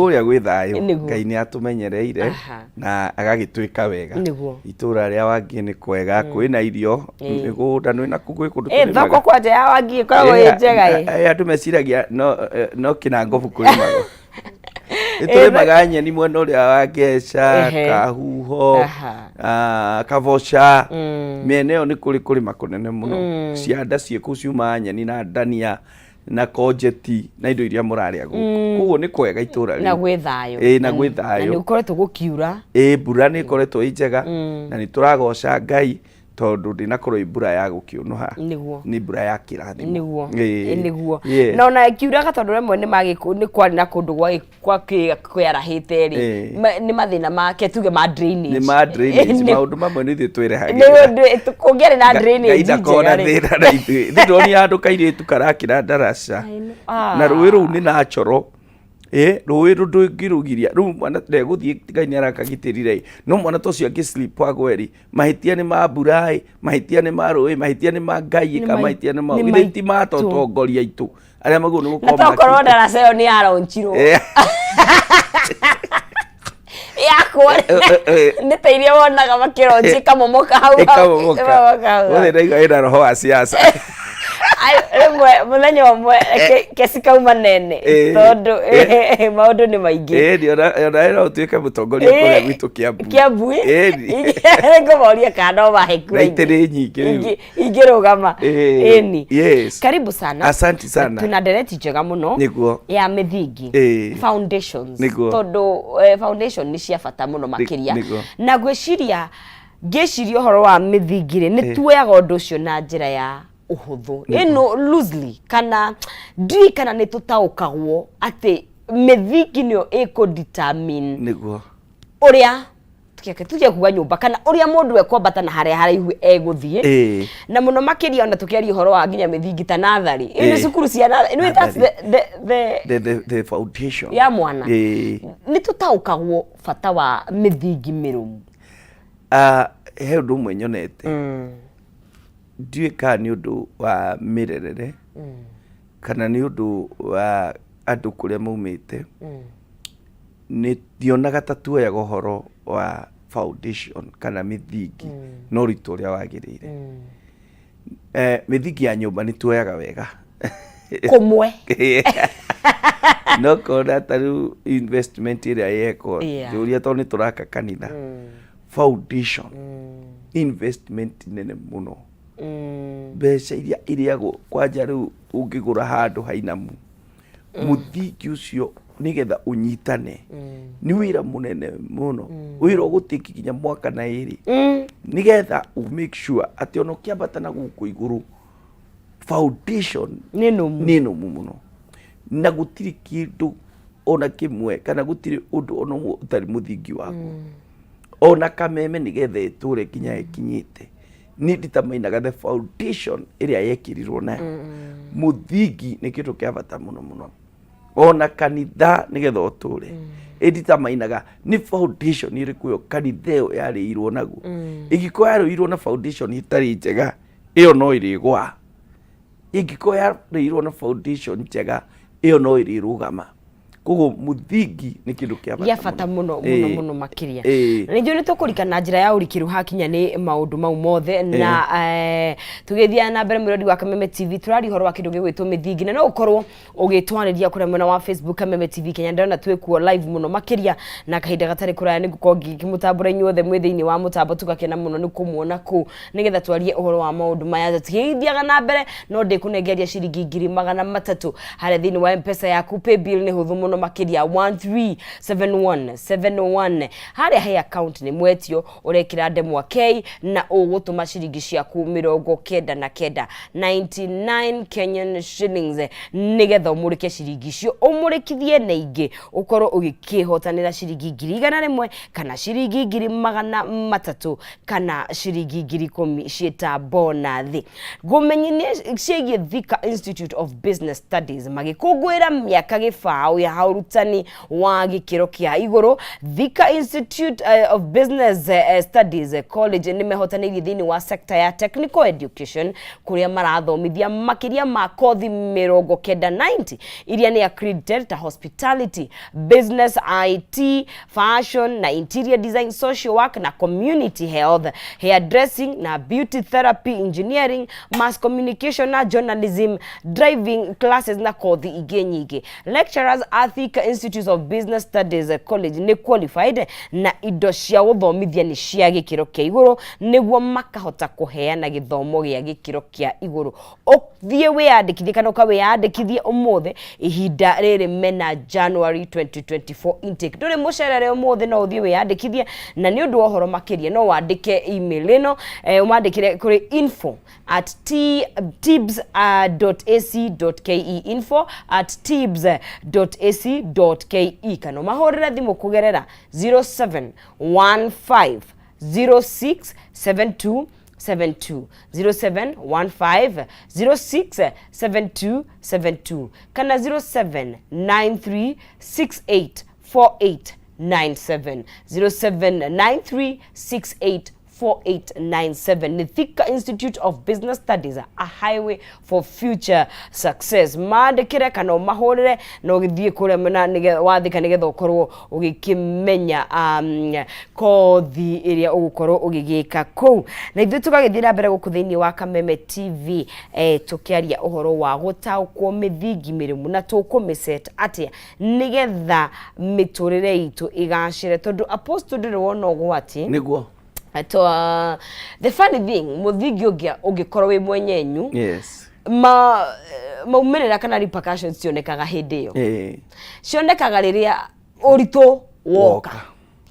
Uria gwi thayo Ngai ni atumenyereire na agagituika wega itura ria Wangi ni kwega kwina irio migunda nwina kugwi kundu thoko kwanja ya Wangi ikoragwo njega andu meciragia no kinango bukurimago iturimaga nyeni mwena uria wa Ngeca Kahuho Kavoca miene yo ni kurima kunene muno cianda cieku ciuma nyeni na ndania na kojeti na indo iria muraria guku kugo ni kwega itura na gwi thayo na gwi thayo ni ukoretwo gukiura mbura ni ikoretwo njega na ni turagoca Ngai tondu ndinakorwo mbura ya gukiunuha ni mbura ya kirathimo niguo no na kiuraga tondu remwe ni magiku ni kwari na kundu gwa kwiarahite ri ni mathina make tuge ma drainage ni ma drainage maundu mamwe ni thi twirehagi ni kungere na drainage njega kona thira na ithi ndoni andu kairitu karakira daraca na rũĩ rũu ni nachoro rũĩ ndũngĩrũgiria rĩu mwana ndegũthiĩ Ngai nĩ arakagitĩrire no mwana tocio angĩ-slip agweri mahĩtia nĩ ma mbura mahĩtia nĩ ma rũĩ mahĩtia nĩ ma Ngai ka mahĩtia nĩ ma githĩ ti matongoria aitũ arĩa maguo nĩ gũkorwo na tokorwo daraca ĩyo nĩ yaronchirwo yakwa nĩ ta iria wonaga makĩronchi kamomoka hau wothe ndaiga ĩna roho wa siasa remwe muthenya umwe kesi kauma nene tondu maundu ni maingi ndiona utuike mutongoria kuria gwitu Kiambu ngomoria kana baheku naitire nyingi ingirugama eni karibu sana asante sana tuna dereti njega muno niguo ya mithingi foundations tondu foundation ni cia bata muno makiria na gwiciria ngeciria horo wa mithingire ni tuoyaga undu ucio na njira ya uhuthu ino loosely kana ndi kana ni tutaukagwo ati mithingi nio iko determine niguo uria tuje kuga nyumba kana uria mundu ekwambata na haria haraihu eguthie na muno makiria ona tukiaria horo wa nginya mithingi ta nathari ino cukuru cia ino that's the foundation ya mwana ni tutaukagwo bata wa mithingi mirumu he undu mwe nyonete ndiwe ka ni undu wa mirerere kana ni undu wa andu kuria maumite ni dionaga tatuoyaga horo wa foundation kana mithingi no ritu uria wagirire mithingi ya nyumba ni tuoyaga wega kumwe no kona taru investment iria yeko juria to ni turaka kanitha foundation investment nene muno mbeca iria iriagwo kwanja riu ungigura handu hainamu muthingi ucio nigetha unyitane ni wira munene muno wira gutiki kinya mwaka na iri nigetha make sure ati ono kiambata na guku iguru foundation nino muno na gutiri kindu ona kimwe kana gutiri undu ono utari muthingi wako ona Kameme nigetha iture kinya ikinyite ni determine the foundation iria yekirirwo na muthingi ni kindu kia bata muno ona kanitha nigetha uture determine ni foundation iriku yo kanitha yo yarirwo naguo igiko yarirwo na foundation itari njega iyo no irigwa igiko yarirwo na foundation njega iyo no irirugama kugo muthingi ni kindu kia bata muno makiria ndio ni tukurikana njira ya urikiru hakinya ni maundu mau mothe na tugithia na mbere mwirodi wa Kameme TV turari horo wa kindu gigwitwo mithingi na no ukorwo ugitwariria kuri mwena wa Facebook Kameme TV Kenya ndona twikuo live muno makiria na kahinda gatari kuraya ni gukongi kimutambura inyuothe mwithiini wa mutambo tugakena muno ni kumuona ku nigetha twarie uhoro wa maundu maya tugithiaga na mbere no ndikunengeria ciringi 300 hare thiini wa M-Pesa yaku pay bill ni huthu muno makiria 137171 haria he account ni mwetio urekira ndemwa K na ugutuma ciringi ciaku 99 Kenyan shillings nigetha umurike ciringi cio umurikithie na ingi ukorwo ugikihotanira ciringi 100 kana ciringi 300 kana ciringi 10,000 cieta bonathi gumenyine ciege Thika Institute of Business Studies magikugwira miaka gifao ya urutani wa gikiro kia iguru. Thika Institute of Business Studies College ni mehotanirie thini wa sector ya technical education kuria marathomithia makiria ma kothi 90 iria ni accredited ta hospitality, business, IT, fashion na interior design, social work na community health, hairdressing na beauty therapy, engineering, mass communication na journalism, driving classes na kothi ingĩ nyingĩ. Lecturers at Thika Institute of Business Studies College ni qualified na indo cia gũthomithia ni cia gĩkĩro kĩa igũrũ nĩguo makahota kũheana gĩthomo gĩa gĩkĩro kĩa igũrũ. Ũthiĩ wĩyandĩkithie kana ũkawĩyandĩkithie ũmũthĩ ihinda rĩrĩ mena January 2024 intake. Ndũrĩ mũcerere ũmũthĩ no ũthiĩ wĩyandĩkithie, na nĩ ũndũ wa ũhoro makĩria no wandĩke email ĩno ũmandĩkĩre kũrĩ info@tibs.ac.ke info@tibs.ac.ke kana mahũrĩre thimũ kũgerera 0715 067272 0715 067272 kana 0793684897 0793684897 ni Thika Institute of Business Studies, a highway for future success. Maandĩkĩre kana mahũrĩre no gĩthiĩ kũrĩa mena wathĩka nĩgetha ũkorwo ũgĩkĩmenya kothi ĩrĩa ũgũkorwo ũgĩgĩka kũu. Na ithuĩ tũgagĩthiĩ na mbere gũkũ thĩinĩ wa Kameme TV tũkĩaria ũhoro wa gũtaũkwo mĩthingi mĩrũmu na tũkũmĩset atĩa nĩgetha mĩtũrĩre itũ ĩgacĩre, tondũ apostle ndĩrĩ wona ũgwati nĩguo. The funny thing, muthingi ũngĩkorwo wĩ mwenyenyu, yes, maumĩrĩra kana repercussions cionekaga hĩndĩ ĩyo. Cionekaga rĩrĩa ũritũ woka.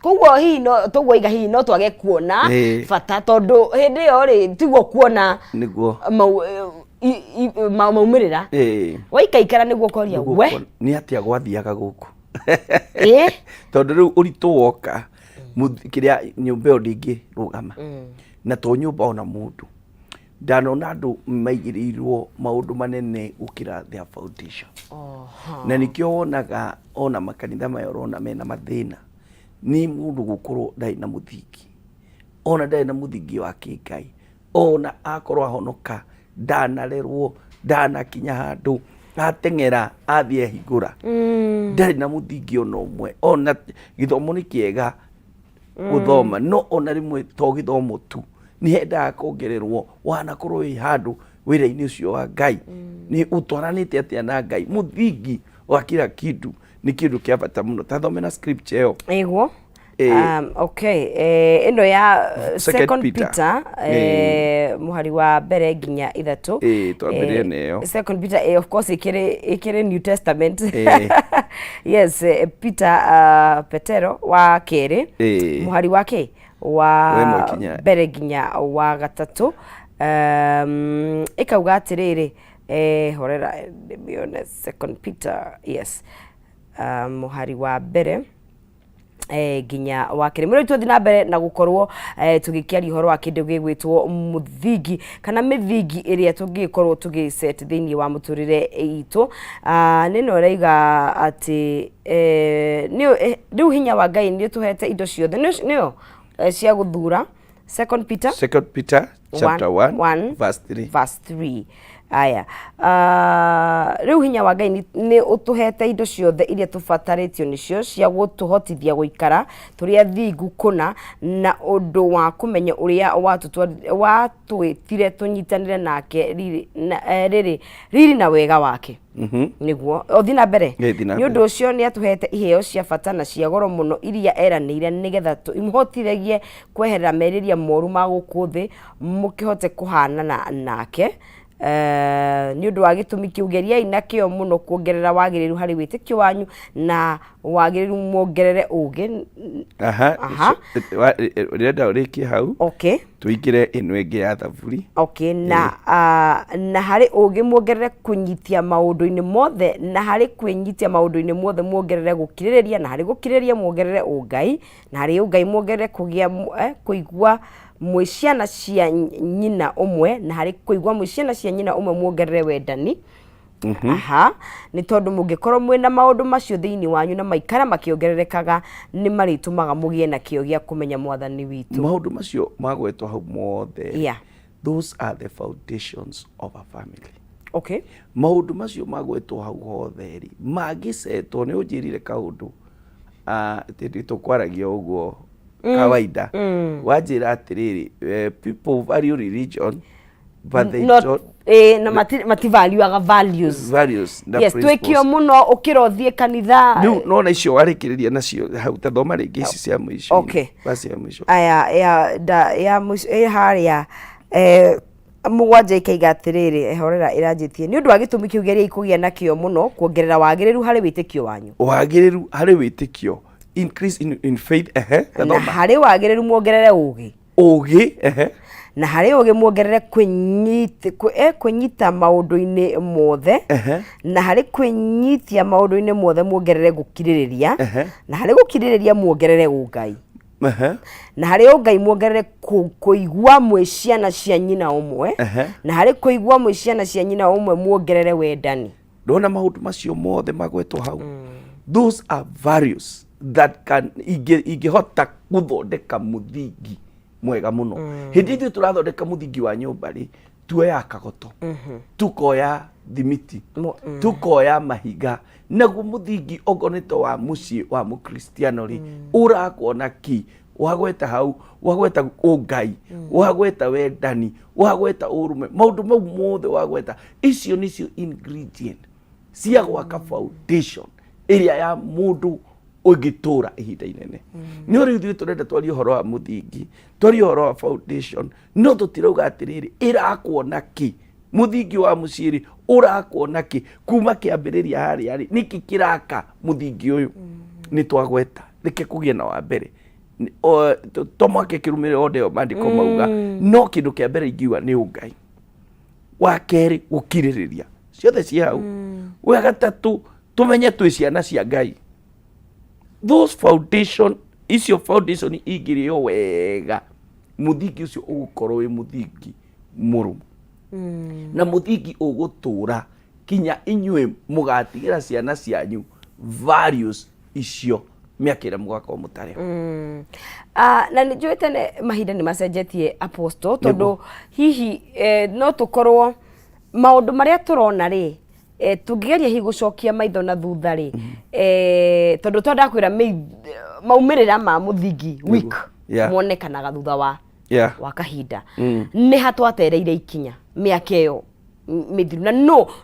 Koguo hihi no tũgũiga hihi no twage kuona bata, tondũ hĩndĩ ĩyo rĩ tiguo kuona nĩguo maumĩrĩra. Waikaikara nĩguo ũkoria we nĩ atĩa gwathiaga gũkũ. Tondũ rĩu ũritũ woka kiria nyumba ĩyo ndĩngĩrũgama na to nyumba ona mũndũ ndanona andũ maigĩrĩirwo maũndũ manene gũkĩra their foundation. Na nĩkĩo wonaga ona makanitha maya ũrona mena mathĩna ni mũndũ gũkorwo ndarĩ na mũthingi, ona ndarĩ na mũthingi wa kĩngai, ona akorwo ahonoka ndanarerwo ndanakinya handũ ateng'era athiĩ hingũra ndarĩ na mũthingi ona ũmwe. Ona gĩthomo nĩ kĩega gũthoma no ona rĩmwe to gĩthomo tu, nĩ hendaga kuongererwo wanakorwo wĩ handũ wĩra-inĩ ũcio wa Ngai nĩ ũtwaranĩte atĩa na Ngai. Mũthingi wa kila kĩndũ nĩ kĩndũ kĩa bata mũno. Tathome na scripture ĩyo ĩguo. Okay, ĩno ya second Peter muhari wa mbere nginya 3 twambĩrĩrie nĩyo. Second Peter of course ikere New Testament. Yes, Peter Petero wa kerĩ muhari wake wa mbere nginya wa 3 ikauga atĩrĩrĩ horera ndĩmione second Peter, yes, muhari wa mbere nginya wakire mũrĩ tũthi na mbere na gũkorwo tũgĩkĩaria ũhoro wa kĩndũ gĩgwĩtwo mũthingi kana mĩthingi ĩrĩa tũngĩkorwo tũgĩset thĩinĩ wa mũtũrĩre itũ. Nĩno reiga atĩ rĩu hinya wa Ngai nĩ tũhete indo ciothe nĩyo cia gũthura. Second Peter chapter 1 verse 3. Aya rĩu hinya wa Ngai nĩ ũtũhete indo ciothe iria tũbatarĩtio nĩcio cia gũtũhotithia gũikara tũrĩ athingu kũna na ũndũ wa kũmenya ũrĩa watwĩtire tũnyitanĩre nake riri na wega wake. Nĩguo ũthi na mbere nĩ ũndũ ũcio nĩ atũhete iheo cia bata na cia goro mũno iria eranĩire nĩgetha tũimũhotithagie kweherera merirĩria moru ma gũkũ thĩ mũkĩhote kũhanana nake. Nĩ ũndũ wa gĩtũmi kĩu geriai na kĩo mũno kuongerera wagĩrĩru harĩ wĩtĩkio wanyu na wagĩrĩru muongerere ũgĩ. Rĩenda ũrĩkie hau tũingĩre ĩno ĩngĩ ya thaburi. Na harĩ ũgĩ muongerere kũnyitia maũndũ-inĩ mothe, na harĩ kwĩnyitia maũndũ-inĩ mothe muongerere gũkirĩrĩria, na harĩ gũkirĩrĩria muongerere ũngai, na harĩ ũngai muongerere kũigua mwĩ ciana cia nyina ũmwe, na harĩ kũigua mwĩ ciana cia nyina ũmwe muongerere wendani. aha ni tondu mungikorwo mwina maundu macio thiini wanyu na maikara makiongererekaga ni maritumaga mugie na kio gia kumenya mwathani witu. Maundu macio magwetwo hau mothe, those are the foundations of a family. Okay. Maundu macio magwetwo hau hothe ri magisetwo ni unjirire kaundu tukwaragia uguo kawaida wajira atiriri, people value religion but they don't na mati value values yes twekio muno ukirothie kanitha no na icio warikiriria nacio hau ta thoma ringi ici cia mwisho. Okay, basi ya mwisho ya mwisho haria mugwanja ikaiga atiriri horera iranjitie ni undu wa gitumi kiu geria ikugia na kio muno kuongerera wagiriru hari witikio wanyu. Wagiriru hari witikio, increase in faith na hari wagiriru muongerere ugi na hari ugi muongerere kwinyita maundu-ini mothe na hari kwinyitia maundu-ini mothe muongerere gukiririria na hari gukiririria muongerere ungai na hari ungai muongerere kuigua mwe ciana cia nyina umwe na hari kuigua mwe ciana cia nyina umwe muongerere wendani. Ndona maundu macio mothe magwetwo hau, those are values that can igihota guthondeka muthingi mwega muno. Hindi ithu turathondeka muthingi wa nyumba ri tuoya kagoto tukoya thimiti tukoya mahiga naguo muthingi ogoneto wa mucii wa mukristiano ri urakuona ki wagweta hau, wagweta ungai, wagweta wendani, wagweta urume, maundu mau mothe wagweta, icio nicio ingredient cia gwaka foundation iria ya mundu ugitura ihinda inene. Ni uri ithuĩ turenda twarie uhoro wa muthingi, twarie uhoro wa foundation, no tutirauga atiriri irakuona ki muthingi wa muciri urakuona ki kuma kiambiriria haria ri niki kiraka muthingi uyu ni twagweta reke kugie na wa mbere tomake kirumire ode mandiko mauga no kindu kia mbere ingiwa ni ungai, wa keri gukiririria ciothe cia hau, wa gatatu tumenye twi ciana cia Ngai. Those foundation icio foundation igirio wega muthingi ucio ugukorwo wi muthingi murumu na muthingi ugutura kinya inywe mugatigira ciana cianyu values icio miakira mugako mutare. Na ni njuite ne mahinda ni macenjetie apostle tondu hihi no tukorwo maundu maria turona ri tungigeria hi gucokia maitho na thutha ri tondu twenda kwira maumirira ma muthingi week monekanaga thutha wa kahinda ni hatwatereire ikinya miaka iyo mithiru na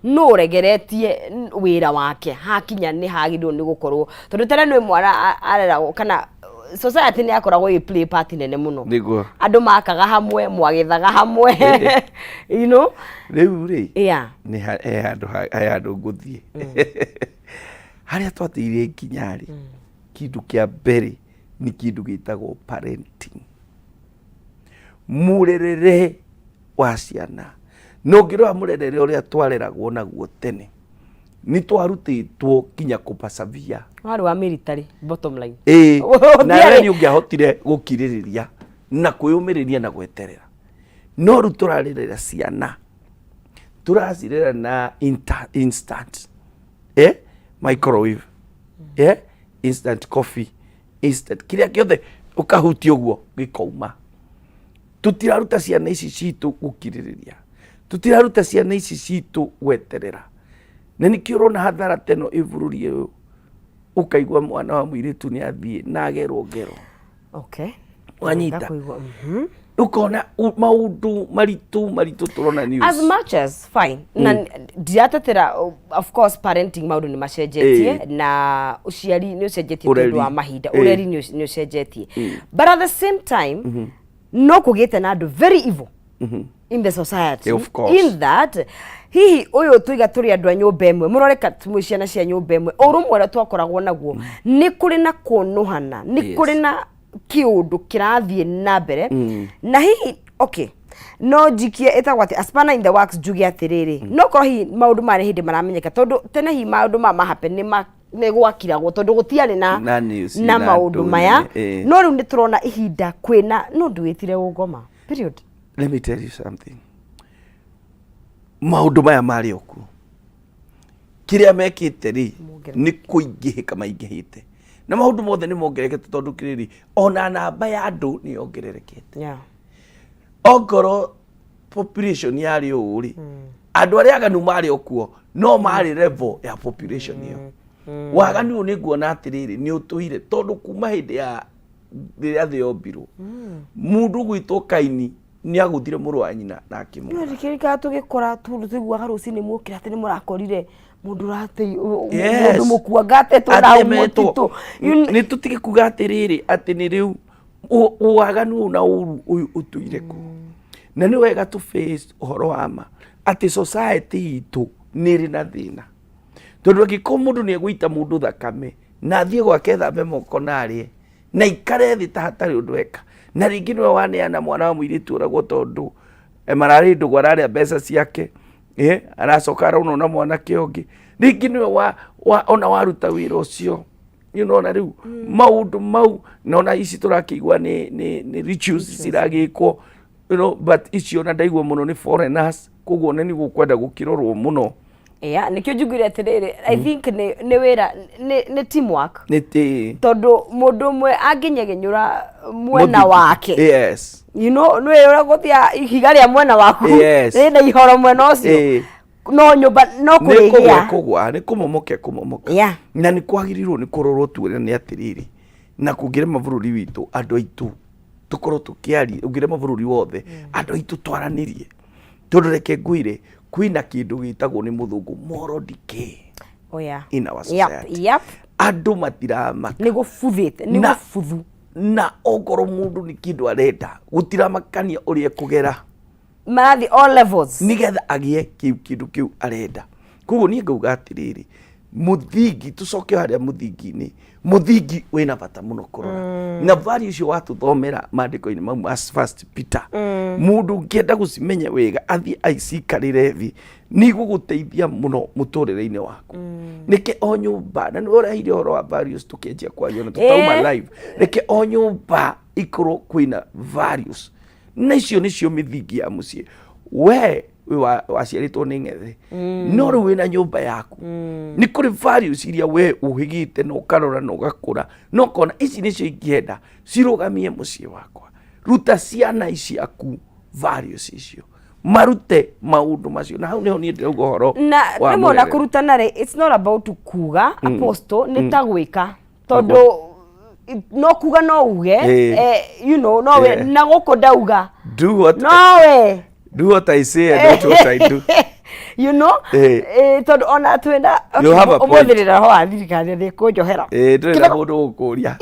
no regeretie wira wake hakinya ni hagirwo ni gukorwo tondu tene nwe mwara arera kana society ni akoragwo i play part nene muno niguo andu makaga hamwe mwagithaga hamwe you know riu ri ni handu nguthie haria twatire kinyari kindu kia mbere ni kindu gitagwo parenting, murerere wa ciana. No ngirwa murerere uria twareragwo naguo tene ni twarutitwo kinya kupasavia wari wa military bottom line na reni ungiahotire gukiririria na kwiyumiriria na gweterera. No ru turarerera ciana turazirera na instant microwave instant coffee instant kiria kiothe ukahutia uguo gikauma. Tutiraruta ciana ici citu gukiririria, tutiraruta ciana ici citu gweterera. Na nikio urona hathara teno ivururi uyu ukaigwa mwana wa mwiritu ni athie na agerwo ngero. Okay, wanyita ukona maundu maritu turona news as much as fine na diatatera of course parenting maundu ni macenjetie na uciari ni ucenjetie tondu wa mahinda ureri ni ucenjetie but at the same time no kugite na andu very evil in the society, of course, in that hihi uyu tuiga turi andu a nyumba imwe muroreka tumwe ciana cia nyumba imwe urumwe ra twakoragwo naguo ni kuri na kunuhana ni kuri na kiundu kirathie na mbere na hihi okay no jikie etagwa ati aspana in the works jugi atiriri no ko hi maundu mari hindi maramenyeka tondu tene hi maundu ma happen ni gwakiragwo tondu gutiari na maundu maya no riu ni turona ihinda kwina no nduitire ugoma period. Let me tell you something. Maundu maya mari oku kiria mekite ri ni kuingihika maingihite na maundu mothe ni mongerekete tondu kiriri ona namba ya andu ni ongererekete ogoro population yari uri andu aria aganu mari okuo no mari level ya population iyo waganu ni nguona atiriri ni utuire tondu kuma hindi ya riria thi ombirwo mundu gwitu Kaini ni aguthire muru wa nyina na akimu no rikirika tugikora tiguaga rucini mukira ati ni murakorire mundu rate mundu mukua ngate turaumutitu ni tutige kuga atiriri ati ni riu waganu na uru uyu utuire ku na ni wega tu face uhoro wa ma ati society itu niri na thina tondu angiko mundu ni egwita mundu thakame na thie gwake thambe moko narie na ikare thi ta hatari undu eka na ringi niwe waneana mwana wa muiritu uragwo tondu marari ndugu araria mbeca ciake aracoka arauna na mwanake ungi ringi niwe ona waruta wira ucio na riu maundu mau nona ici turakigwa ni rituals ciragikwo but icio na ndaigwa muno ni foreigners koguo ni gukwenda gukirorwo muno nikio njugire atiriri I think ni wira ni teamwork tondu mundu mwe anginyegenyura mwena wake yes nwe ura guthia ihiga ria mwena waku ni na ihoro mwena ucio no nyumba no kurigia ni kumomoke na ni kwagirirwo ni kurorwo tu ni atiriri na kugire mavururi witu andu aitu tukorwo tukiari ugire mavururi wothe andu aitu twaranirie tondu reke ngwire kwina kindu gitagwo ni muthungu moral decay in our society andu matirama ni gubuthite ni gubuthu na ogoro mundu ni kindu arenda gutiramakania uria kugera marathi all levels nigetha agie kindu kiu arenda koguo ni ngauga atiriri muthingi tucoke haria muthingi-ini muthingi wina bata muno kurora na values cio watuthomera mandiko-ini mau as first Peter mundu ngienda gucimenya wega athi aicikarire thi ni guguteithia muno muturire-ini waku nike o nyumba na ni urahire horo wa values tukienjia kwaria na tutauma live nike o nyumba ikorwo kwina values na icio nicio mithingi ya mucii we waciaritwo ni ng'ethe no riu wina nyumba yaku ni kuri values iria we uhigite no karora no gakura no kona ici nicio ingienda cirugamie mucii wakwa ruta ciana iciaku values icio marute maundu macio na hau niho ni ndirauga horo na nimona kurutana ri it's not about kuga apostle ni ta gwika tondu no kuga no uge no we na goko ndauga do what do what I say and not what I do tondu ona twenda umuthirira ho athirikari thi kunjohera ndira mundu gukuria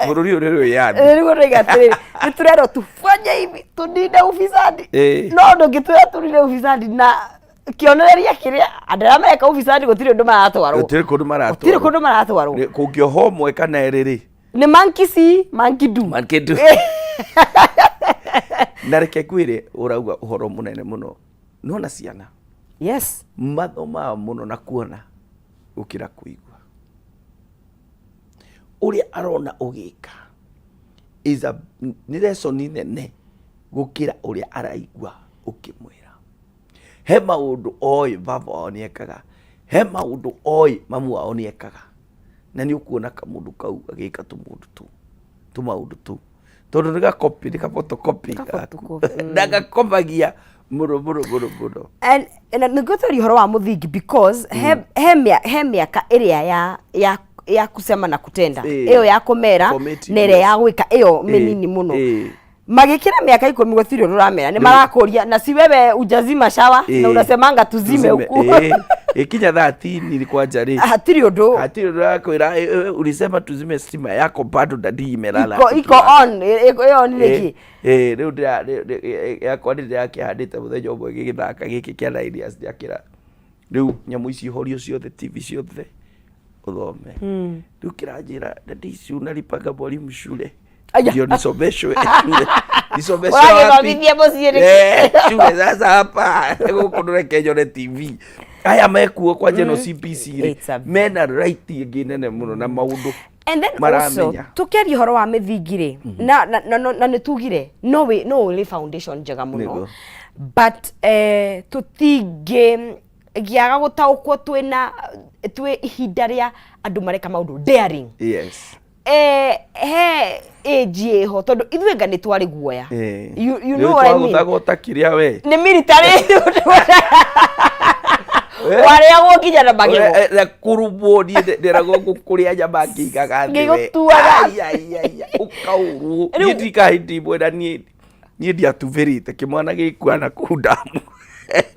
bururi uri yandi rigo rigatiri niturero tufanye hivi tuninde ufisadi no ndungitwira tuninde ufisadi na kionereria kiria andara meka ufisadi gutire ndu maratwarwo gutire kundu maratwarwo kungioho mwe kana eriri ni monkey do na reke kwire urauga uhoro munene muno nona ciana yes mathoma muno na kuona ukira kuigwa uria arona ugika is a ni lesson nene gukira uria araigwa ukimwira he maundu oi baba oniekaga he maundu oi mamu oniekaga na ni ukuona kamundu kau agika tu maundu tu tondu nika copy nika photocopy daga kopagia muro and nigutori horo wa muthingi because he miaka iria ya kusema na kutenda iyo ya kumera nere ya gwika iyo menini muno magikira miaka 10 guthirio ruramera ni marakoria na si wewe ujazima shawa na unasemanga tuzime huku ikinya 13 nilikuwa jari hatiri undu akwira ulisema tuzime stima yako bado dadi imelala iko on iyo ni riki riu yakwa ndi yakihandite muthenya umwe gigithaka giki kia na ideas ndiakira riu nyamu ici horio ciothe TV ciothe uthome riu kiranjira dadi ici unalipaga mwalimu shule ndio nisomeshwe shule nisomeshwe wapi shule sasa hapa kukundure kenyo TV aya mekuo kwa jeno CPC mena right ingine muno na maundu and then also tukeri horo wa mithingire na nitugire no we foundation njega muno but tutige giaga gutaukwo twi ihinda ria andu mareka maundu daring. Yes. He age ho tondu ithuenga ni twari guoya. You know what I mean? Twagota kiria we. Ni military. Waria gokinya na magego. Na kurubo ni nderago gukuria nyamaki gagathi we. Gigotuaga. Ai. Ukauru. Nidika hindi mwena ni ndiatuvirite kimwana gikwana kundamu.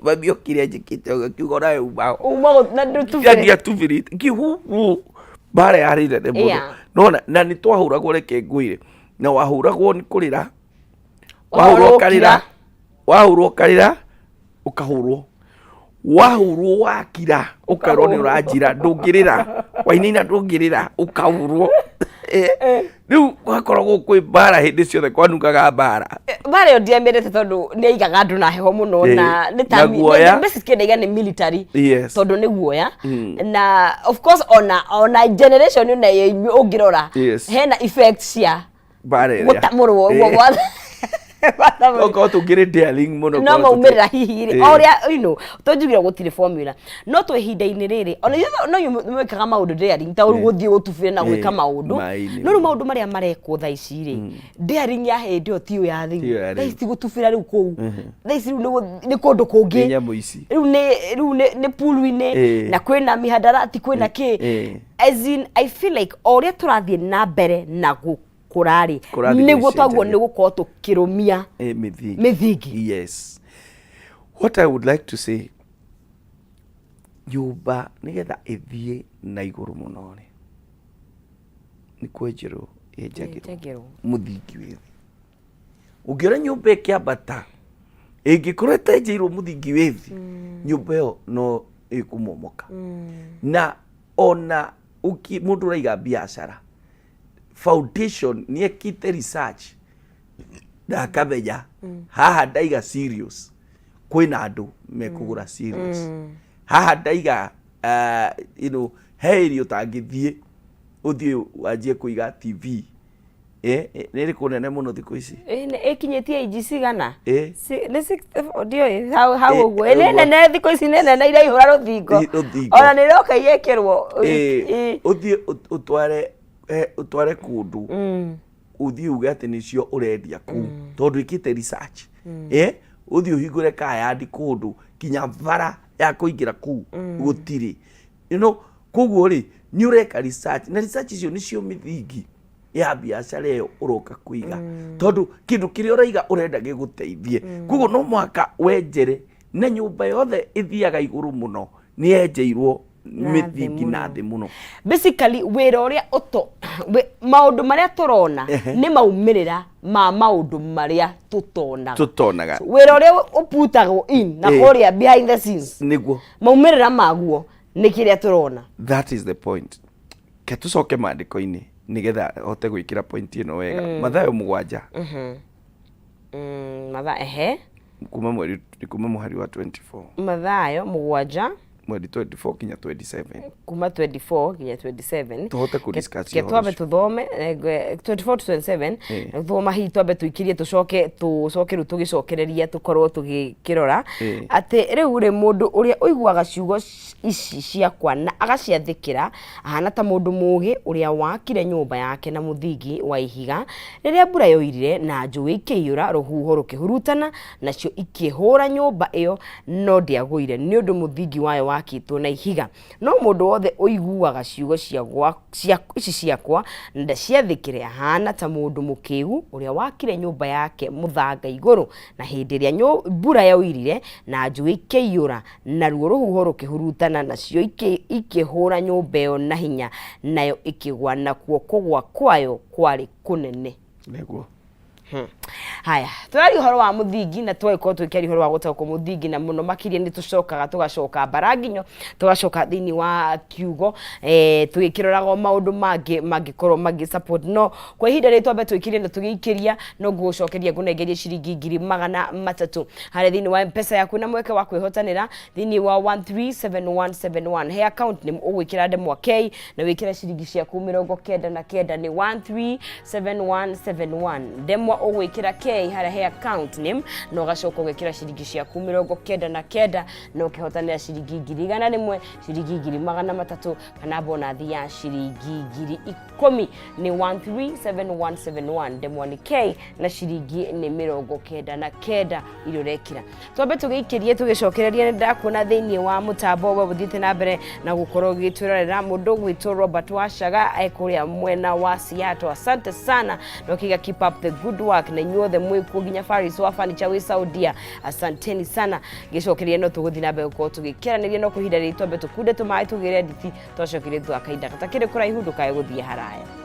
Babio kiria njikite kiugo nawe uma na ndiatuvirite kihu bare yarire ne muno. Nona na ni twahuragwo reke ngwire. Na wahuragwo ni kurira. Wahurwo karira ukahurwo. Wahurwo wakira ukarwo ni urajira ndungirira wainina ndungirira ukahurwo. Riu wakoragwo kwi bara hindi ciothe kwanukaga bara. Bara yo ndiamerete tondu ni aigaga andu na heho muno na ni tami basically ndaiga ni military tondu ni guoya na of course ona generation na ungirora hena effects cia bara ya gutamurwo gwa Oko tungire daring muno no maumirira hihi oria you know tonjugira gutire formula no twe hinda-ini riri ona no mwekaga maundu daring ta guthie gutubire na gwika maundu no maundu maria marekwo tha ici ri daring ya hindi o ti ya thiu tha ici gutubira riu kou tha ici ni kundu kungi riu ni pulu-ini na kwina mihadarati kwina ki as in I feel like oria turathie na mbere na kurari niguo twaguo ni gukorwo tukirumia mithingi. Yes. What I would like to say, nyumba nigetha ithie na iguru muno ni kwenjerwo yenjagirwo muthingi withi. Ungiona nyumba ikiambata ingikorwo itenjeirwo muthingi withi nyumba iyo no ikumomoka. Na ona mundu uraiga biashara foundation ni ekite research da kamenya haha ndaiga serious kwina andu mekugura serious haha ndaiga you know heri utangithie uthie wanjie kuiga TV niri kunene muno thiku ici ekinyetie iji cigana ni 60 dio how go nene thiku ici nene ira ihura ruthingo ona ni roka yekirwo uthie utware kundu uthie uge ati nicio urendia ku tondu ikite research uthie uhingure kayandi kundu kinya bara ya kuingira ku gutiri you know koguo ri ni ureka research na research icio nicio mithingi ya biashara iyo uroka kuiga tondu kindu kiria uraiga urenda giguteithie koguo no mwaka wenjere na nyumba yothe ithiaga iguru muno ni yenjeirwo mithingi na thi muno. Basically wira uria maundu maria turona ni maumirira ma maundu maria tutonaga wira uria uputagwo in na kuria behind the scenes niguo maumirira maguo ni kiria turona. That is the point. Ketucoke mandiko-ini nigetha hote gwikira point ino wega. Mathayo 7 mathayo kuma mweri wa 24 mathayo 7 mweri 24 kinya 27 kuma 24 kinya 27 tuhote ku discuss ke twabe tuthome 24 to 27 thoma hi twabe tuikirie tucoke ru tugicokereria tukorwo tugikirora ati riu ri mundu uria uiguaga ciugo ici ciakwa na agaciathikira ahana ta mundu mugi uria wakire nyumba yake na muthingi wa ihiga riria mbura yoirire na njui ikiyura ruhuho rukihurutana nacio ikihura nyumba iyo no ndiaguire ni undu muthingi wayo wakitwo na ihiga. No mundu wothe uiguaga ciugo ici ciakwa na ciathikire ahana ta mundu mukiu uria wakire nyumba yake muthanga iguru na hindi ria mbura yoirire na njui ikiyura na ruo ruhuho rukihurutana nacio ikihura nyumba iyo na hinya nayo ikigwa na kugwa kwayo kwari kunene niguo. Haya turari horo wa muthingi na tweko twikari horo wa gutauko muthingi na muno makiria ni tucokaga tugacoka baranginyo tugacoka thini wa kiugo tugikiroraga maundu mangikorwo magi support no kwa ihinda ri twambe twikirie na tugiikiria no ngucokeria ngunengerie ciringi 300 hari thini wa mpesa yaku na mweke wa kwihotanira thini wa 137171 he account ni ugwikira ndemwa K na wikira ciringi ciaku 99 ni 137171 ndemwa ugwikira K 1k haria he account name no gacoka ugekira ciringi ciaku 99 no kihotanira ciringi 100 ciringi 300 kana bonus ya ciringi 10,000 ni 137171 ndemwa ni k na ciringi ni 99 irorekira twambe tugikirie tugicokereria ndakuona thiini wa mutambo we buthite na mbere na gukorwo gitwirorera mundu gwitwo Robert Washaga ekuria mwena wa Seattle. Asante sana no kiga keep up the good work na inyuothe mwikuo ginya Faris wa furniture wi Saudia. Asanteni sana gicokereria no tuguthi na mbere ko tugikiraniria no kuhinda ri twambe tukunde tumai tugire nditi twacokereria twakainda katakire kuraihu ndukae guthie haraya.